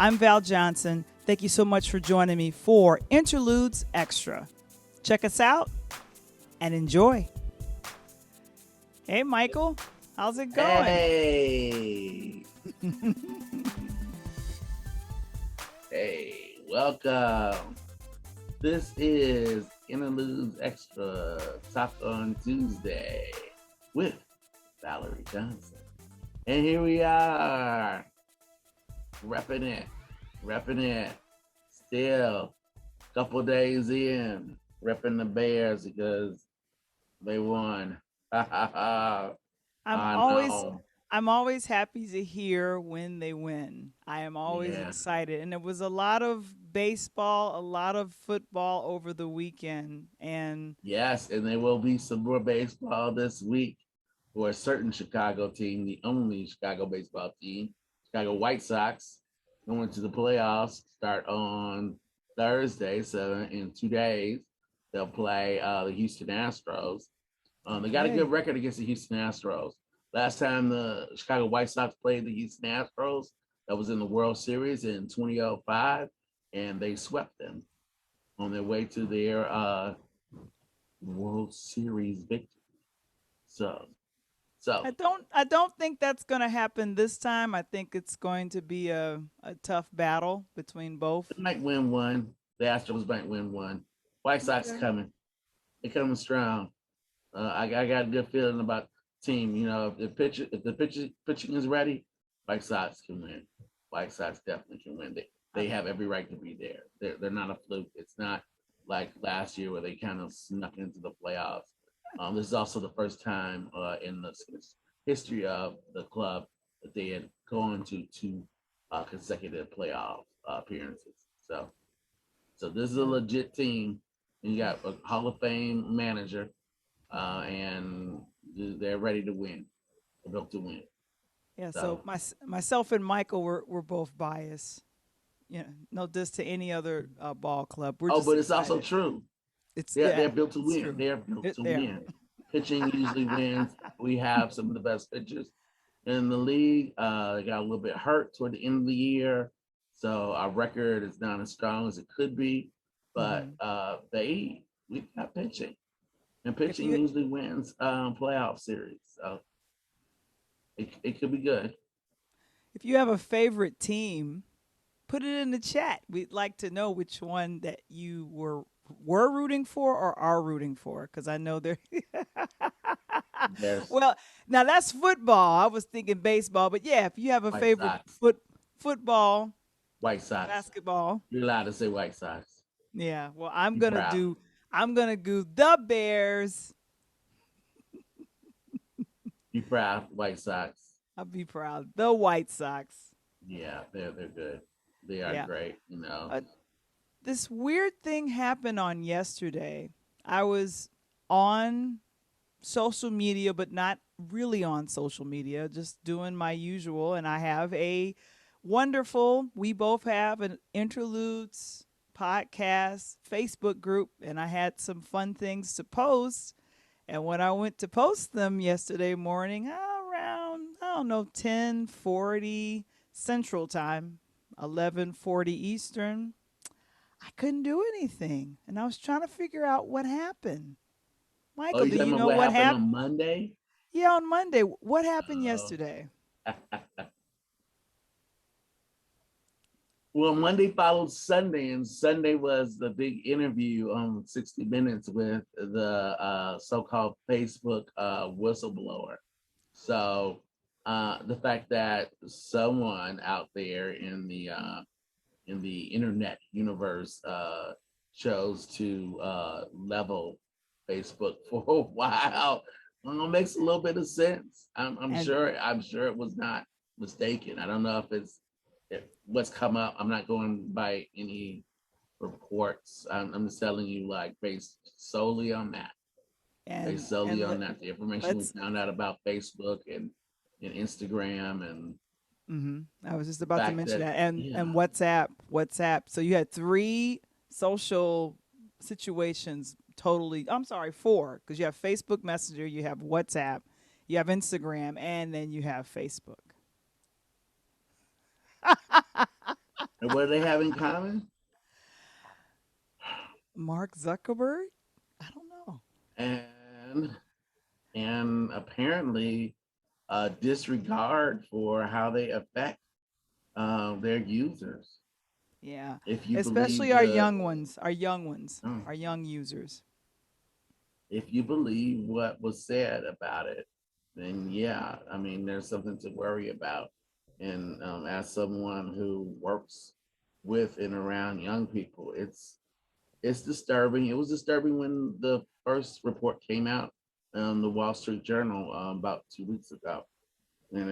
I'm Val Johnson. Thank you so much for joining me for Interludes Extra. Check us out and enjoy. Hey, Michael, how's it going? Hey. Hey, welcome. This is Interludes Extra Talk on Tuesday with Valarie Johnson. And here we are, repping it. Still, a couple days in, repping the Bears because they won. I'm always happy to hear when they win. I am always excited. And there was a lot of baseball, a lot of football over the weekend. And yes, and there will be some more baseball this week for a certain Chicago team, the only Chicago baseball team, Chicago White Sox, going to the playoffs, start on Thursday. So in 2 days, they'll play the Houston Astros. They got a good record against the Houston Astros. Last time the Chicago White Sox played the Houston Astros, that was in the World Series in 2005, and they swept them on their way to their World Series victory. So I don't think that's going to happen this time. I think it's going to be a tough battle between both. They might win one. The Astros might win one. White Sox coming. They're coming strong. I got a good feeling about the team. You know, if the pitching is ready, White Sox can win. White Sox definitely can win. They have every right to be there. They're not a fluke. It's not like last year where they kind of snuck into the playoffs. This is also the first time in the history of the club that they had gone to two consecutive playoff appearances. So this is a legit team. And you got a Hall of Fame manager, and they're ready to win. They're built to win. Yeah. So myself and Michael were both biased. You know, no diss to any other ball club. We're just but it's excited. also true. They're built to win. They're built to win. Pitching usually wins. We have some of the best pitchers in the league. They got a little bit hurt toward the end of the year, so our record is not as strong as it could be. But we got pitching, and pitching usually wins playoff series. So it could be good. If you have a favorite team, put it in the chat. We'd like to know which one that you were rooting for or are rooting for, because I know they're Yes. Well, now that's football. I was thinking baseball, but yeah, if you have a White favorite Sox. football, White Sox, basketball, you're allowed to say White Sox. yeah. Well, I'm Be gonna proud. do the Bears. Be proud, White Sox. I'll be proud. The White Sox. Yeah, they're good. They are great. You know. This weird thing happened on yesterday. I was on social media, but not really on social media, just doing my usual. And I have we both have an Interludes podcast Facebook group, and I had some fun things to post. And when I went to post them yesterday morning, around, 10:40 Central Time, 11:40 Eastern, I couldn't do anything. And I was trying to figure out what happened. Michael, do you know what happened on Monday? Yeah, on Monday. What happened yesterday? Well, Monday followed Sunday, and Sunday was the big interview on 60 Minutes with the so-called Facebook whistleblower. So the fact that someone out there in the internet universe chose to level Facebook for a while makes a little bit of sense. I'm sure it was not mistaken. I don't know if what's come up. I'm not going by any reports. I'm just telling you, like, based solely on that. Based solely on that, the information we found out about Facebook and Instagram and. I was just about to mention that. And WhatsApp. So you had 3 social situations totally. I'm sorry, 4, because you have Facebook Messenger, you have WhatsApp, you have Instagram, and then you have Facebook. And what do they have in common? Mark Zuckerberg? I don't know. And apparently disregard for how they affect their users. Yeah. If you Especially believe our the young ones, our young ones, mm, our young users. if you believe what was said about it, then yeah, I mean, there's something to worry about. And as someone who works with and around young people, it's disturbing. It was disturbing when the first report came out, the Wall Street Journal, about 2 weeks ago, and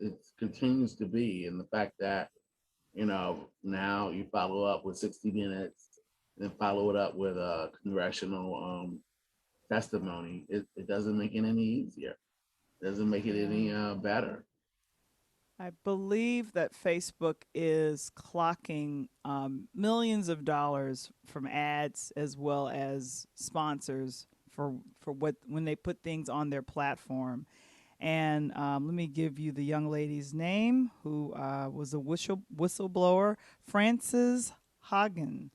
it continues to be. And the fact that now you follow up with 60 Minutes, and then follow it up with a congressional testimony, it doesn't make it any easier. It doesn't make it Yeah. any better. I believe that Facebook is clocking millions of dollars from ads as well as sponsors for what when they put things on their platform. And let me give you the young lady's name who was a whistleblower, Frances Hagen,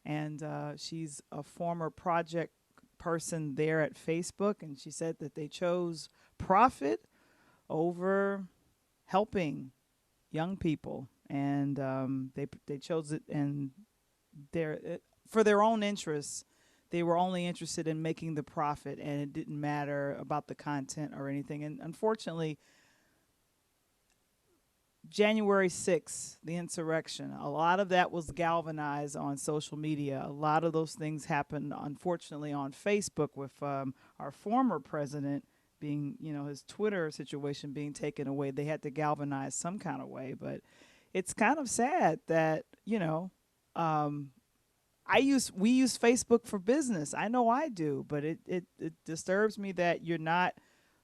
and she's a former project person there at Facebook. And she said that they chose profit over helping young people, and they chose it, and for their own interests. They were only interested in making the profit, and it didn't matter about the content or anything. And unfortunately, January 6th, the insurrection, a lot of that was galvanized on social media. A lot of those things happened, unfortunately, on Facebook with our former president being, his Twitter situation being taken away. They had to galvanize some kind of way. But it's kind of sad that, um, we use Facebook for business. I know I do, but it disturbs me that you're not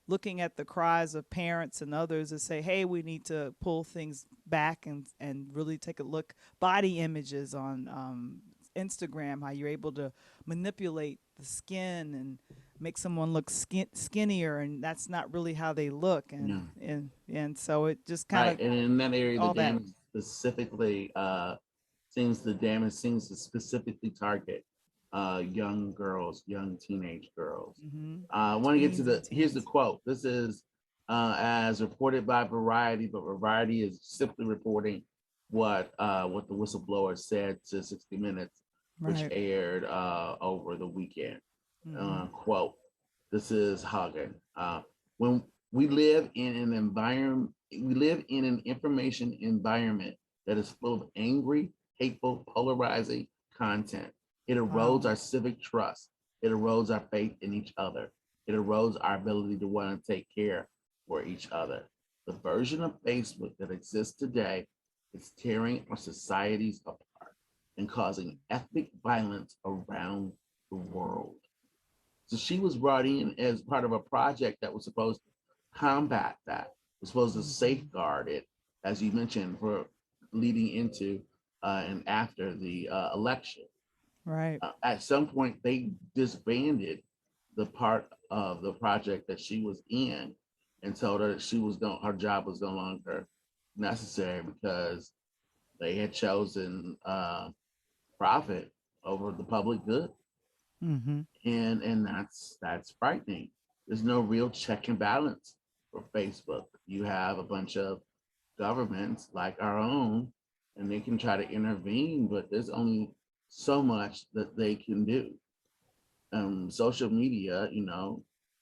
looking at the cries of parents and others that say, hey, we need to pull things back and really take a look. Body images on Instagram, how you're able to manipulate the skin and make someone look skinnier, and that's not really how they look. And Yeah. and so it just kind Right. of And in that area, the all that. damage specifically seems to specifically target young girls, young teenage girls. Mm-hmm. I want to get to Tweens and here's the teens. quote. This is as reported by Variety, but Variety is simply reporting what the whistleblower said to 60 Minutes, which Right. aired over the weekend. Mm-hmm. Quote, this is Hagen. When we live in an information environment that is full of angry, hateful, polarizing content. It erodes Wow. our civic trust. It erodes our faith in each other. It erodes our ability to want to take care for each other. The version of Facebook that exists today is tearing our societies apart and causing ethnic violence around the world. So she was brought in as part of a project that was supposed to combat that, was supposed to Mm-hmm. safeguard it, as you mentioned, for leading into and after the election. Right. At some point, they disbanded the part of the project that she was in and told her that her job was no longer necessary because they had chosen profit over the public good, Mm-hmm. and that's frightening. There's no real check and balance for Facebook. You have a bunch of governments like our own, and they can try to intervene, but there's only so much that they can do. Social media,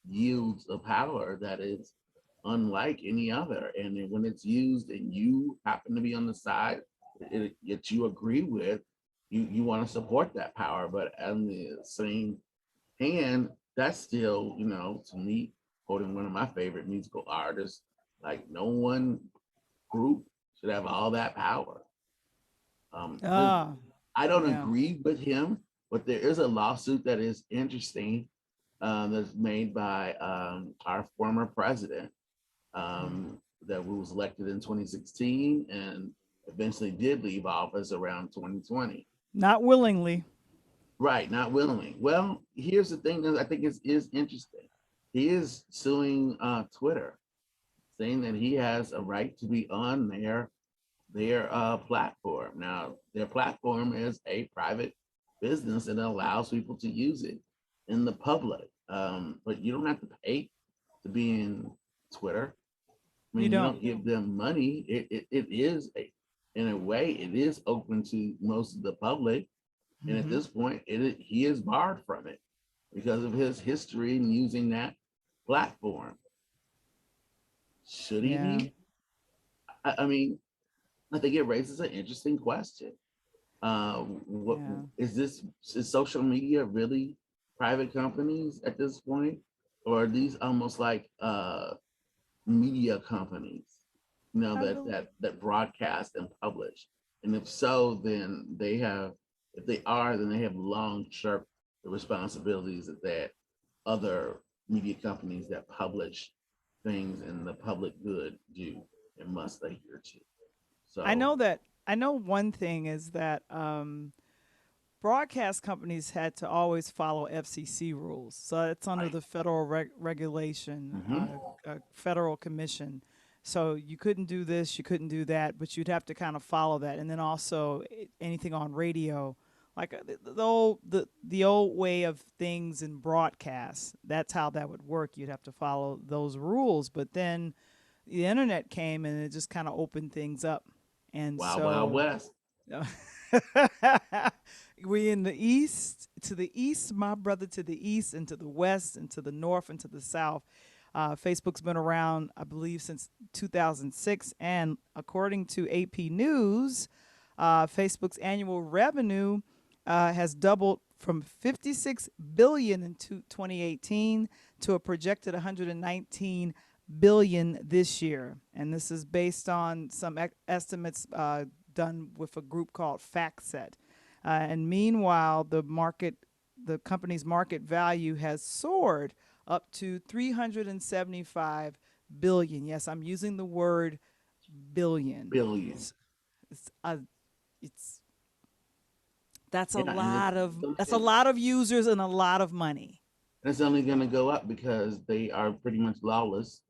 yields a power that is unlike any other. And then when it's used and you happen to be on the side that you agree with, you want to support that power. But on the same hand, that's still, to me, quoting one of my favorite musical artists, like no one group should have all that power. Um, Ah, I don't yeah. agree with him, but there is a lawsuit that is interesting that's made by our former president that was elected in 2016 and eventually did leave office around 2020. Not willingly. Right, not willingly. Well, here's the thing that I think is interesting. He is suing Twitter, saying that he has a right to be on there their platform. Now, their platform is a private business and allows people to use it in the public. But you don't have to pay to be in Twitter. I You mean, you don't. don't give them money. It is in a way, it is open to most of the public. And at Mm-hmm. this point, he is barred from it because of his history in using that platform. Should he Yeah. be? I mean, I think it raises an interesting question. What Yeah. is this? Is social media really private companies at this point, or are these almost like media companies? You know I that bel that broadcast and publish. And if so, then they have. If they are, then they have long shirked the responsibilities that other media companies that publish things in the public good do and must adhere to. I So know that I know one thing is that broadcast companies had to always follow FCC rules. So it's under right. the federal regulation, Mm-hmm. federal commission. So you couldn't do this, you couldn't do that, but you'd have to kind of follow that. And then also anything on radio, like the old way of things in broadcast. That's how that would work. You'd have to follow those rules. But then the internet came and it just kind of opened things up. And Wild Wild so West. we in the east, to the east, my brother, to the east, and to the west, and to the north, and to the south. Facebook's been around, I believe, since 2006. And according to AP News, Facebook's annual revenue has doubled from 56 billion in 2018 to a projected 119 billion this year. And this is based on some estimates done with a group called FactSet. And meanwhile, the company's market value has soared up to 375 billion. Yes, I'm using the word billion. Billion. It's a, it's that's a Yeah, and lot of that's a it, lot of users and a lot of money. it's only going to go up because they are pretty much lawless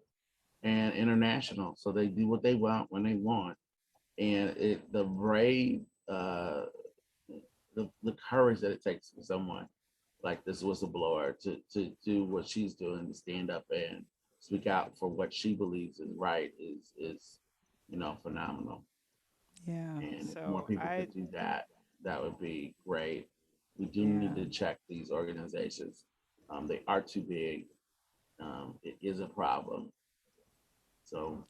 and international. So they do what they want when they want. And the brave, the courage that it takes for someone like this whistleblower to do what she's doing, to stand up and speak out for what she believes is right is phenomenal. Yeah. And if more So people I could do that, that would be great. We do need yeah. to check these organizations. They are too big. It is a problem. So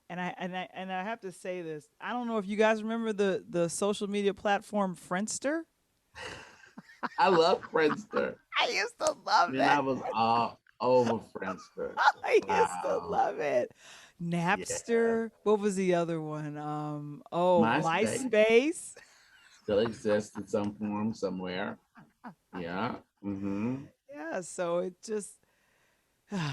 And I have to say this. I don't know if you guys remember the social media platform Friendster. I love Friendster. I used to love Man, I it. was all over Friendster. I used to Wow. love it. Yeah. Napster. What was the other one? Oh, MySpace MySpace. still exists in some form somewhere. Yeah. Mm-hmm. Yeah, so it just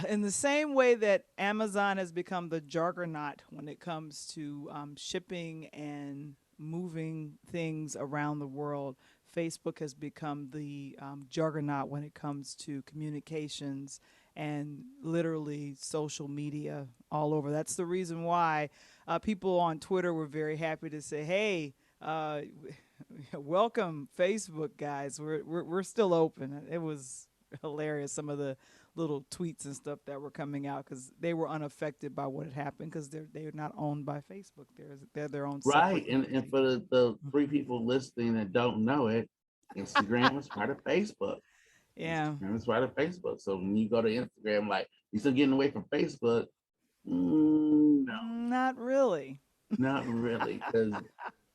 in the same way that Amazon has become the juggernaut when it comes to shipping and moving things around the world, Facebook has become the juggernaut when it comes to communications and literally social media all over. That's the reason why people on Twitter were very happy to say, "Hey, welcome Facebook guys. We're still open." It was hilarious. Some of the little tweets and stuff that were coming out because they were unaffected by what had happened because they're not owned by Facebook. They're their own separate Right. And entity. for the three people listening that don't know it, Instagram is part of Facebook. Yeah, Instagram is part of Facebook. So when you go to Instagram, like you still getting away from Facebook. No, not really. not really. Because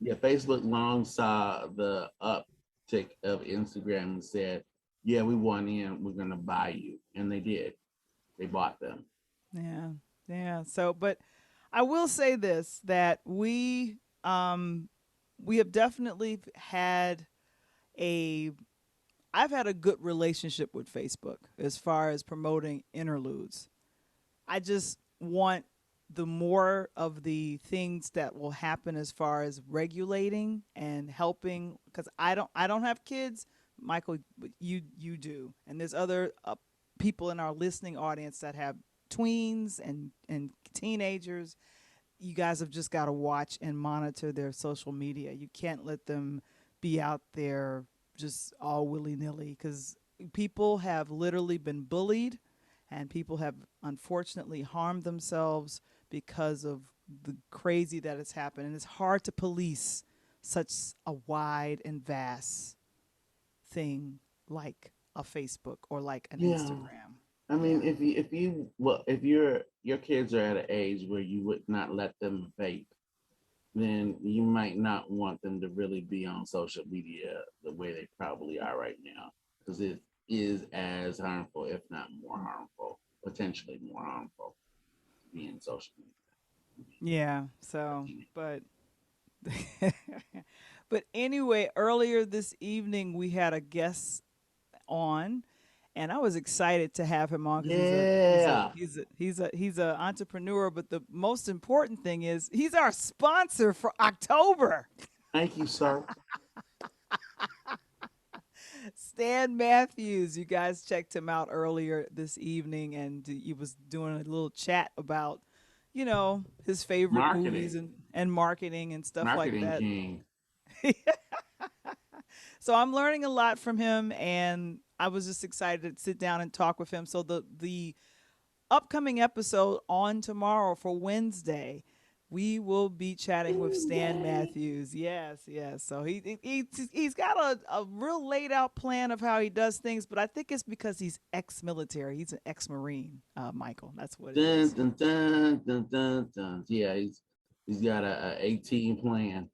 yeah, Facebook long saw the uptick of Instagram and said, yeah, we want in, we're gonna buy you. And they did. They bought them. Yeah, yeah. So, but I will say this that um we have definitely had a I've had a good relationship with Facebook as far as promoting interludes. I just want the more of the things that will happen as far as regulating and helping because I don't have kids, Michael, but you do, and there's other people in our listening audience that have tweens and teenagers. you guys have just got to watch and monitor their social media. You can't let them be out there just all willy-nilly, because people have literally been bullied and people have unfortunately harmed themselves because of the crazy that has happened. And it's hard to police such a wide and vast thing like a Facebook or like an Yeah. Instagram. I mean, Yeah. if your kids are at an age where you would not let them vape, then you might not want them to really be on social media the way they probably are right now, because it is as harmful, if not more harmful, potentially more harmful, to be in social media. Yeah. But but anyway, earlier this evening we had a guest on, and I was excited to have him on because Yeah. he's a entrepreneur. But the most important thing is he's our sponsor for October. Thank you, sir. Stan Matthews, you guys checked him out earlier this evening, and he was doing a little chat about, his favorite movies Marketing, and marketing and stuff like marketing that. king. So I'm learning a lot from him, and I was just excited to sit down and talk with him. So the upcoming episode on tomorrow for Wednesday, we will be chatting with Stan Matthews. Yes, yes. So he's got a real laid out plan of how he does things, but I think it's because he's ex-military. He's an ex-marine, Michael. That's what it Dun, is. dun, dun, dun, dun, dun. Yeah, he's got a 18 plan.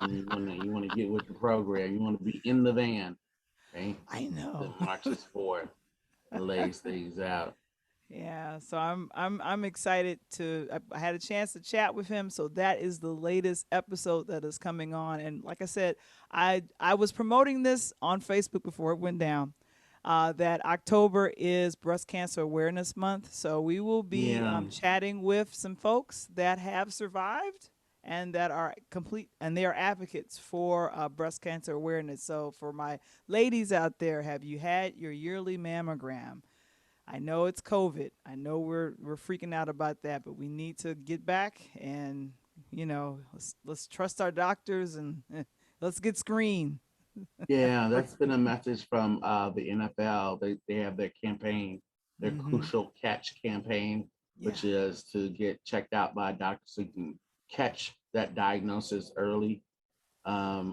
And you wanna get with the program. You want to be in the van, okay? I know. That marches forward and lays things out. Yeah, so I'm excited I had a chance to chat with him, so that is the latest episode that is coming on. And like I said, I was promoting this on Facebook before it went down. That October is Breast Cancer Awareness Month, so we will be Yeah. chatting with some folks that have survived and that are they are advocates for breast cancer awareness. So for my ladies out there, have you had your yearly mammogram? I know it's COVID. I know we're freaking out about that, but we need to get back and let's trust our doctors and let's get screened. Yeah, that's been a message from the NFL. They have their campaign, their Mm-hmm. crucial catch campaign, Yeah. which is to get checked out by a doctor so you can catch that diagnosis early.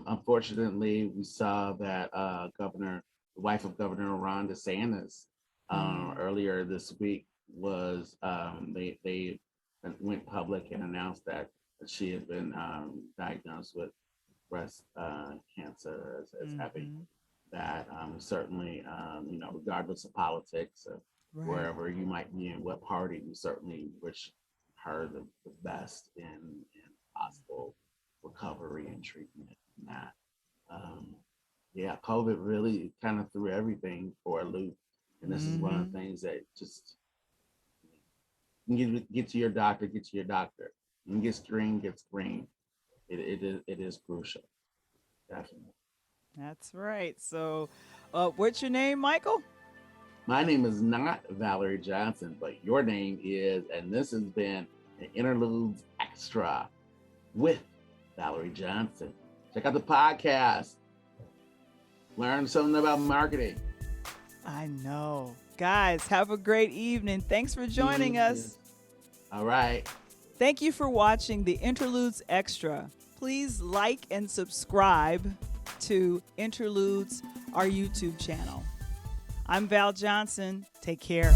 Unfortunately, we saw that the wife of Governor Ron DeSantis, Mm. earlier this week was they went public and announced that she had been diagnosed with breast cancer as having Mm-hmm. that. Certainly, regardless of politics or Right. wherever you might be in, what party, we certainly wish her the best in possible recovery and treatment and that. Um, yeah, COVID really kind of threw everything for a loop. And this is one of Mm-hmm. the things that just get to your doctor, get to your doctor. And get screened, get screened. It is crucial. Definitely. That's right. So, what's your name, Michael? My name is not Valarie Johnson, but your name is, and this has been an Interludes Extra with Valarie Johnson. Check out the podcast. Learn something about marketing. I know. Guys, have a great evening. Thanks for joining us. All right. Thank you for watching the Interludes Extra. Please like and subscribe to Interludes, our YouTube channel. I'm Val Johnson. Take care.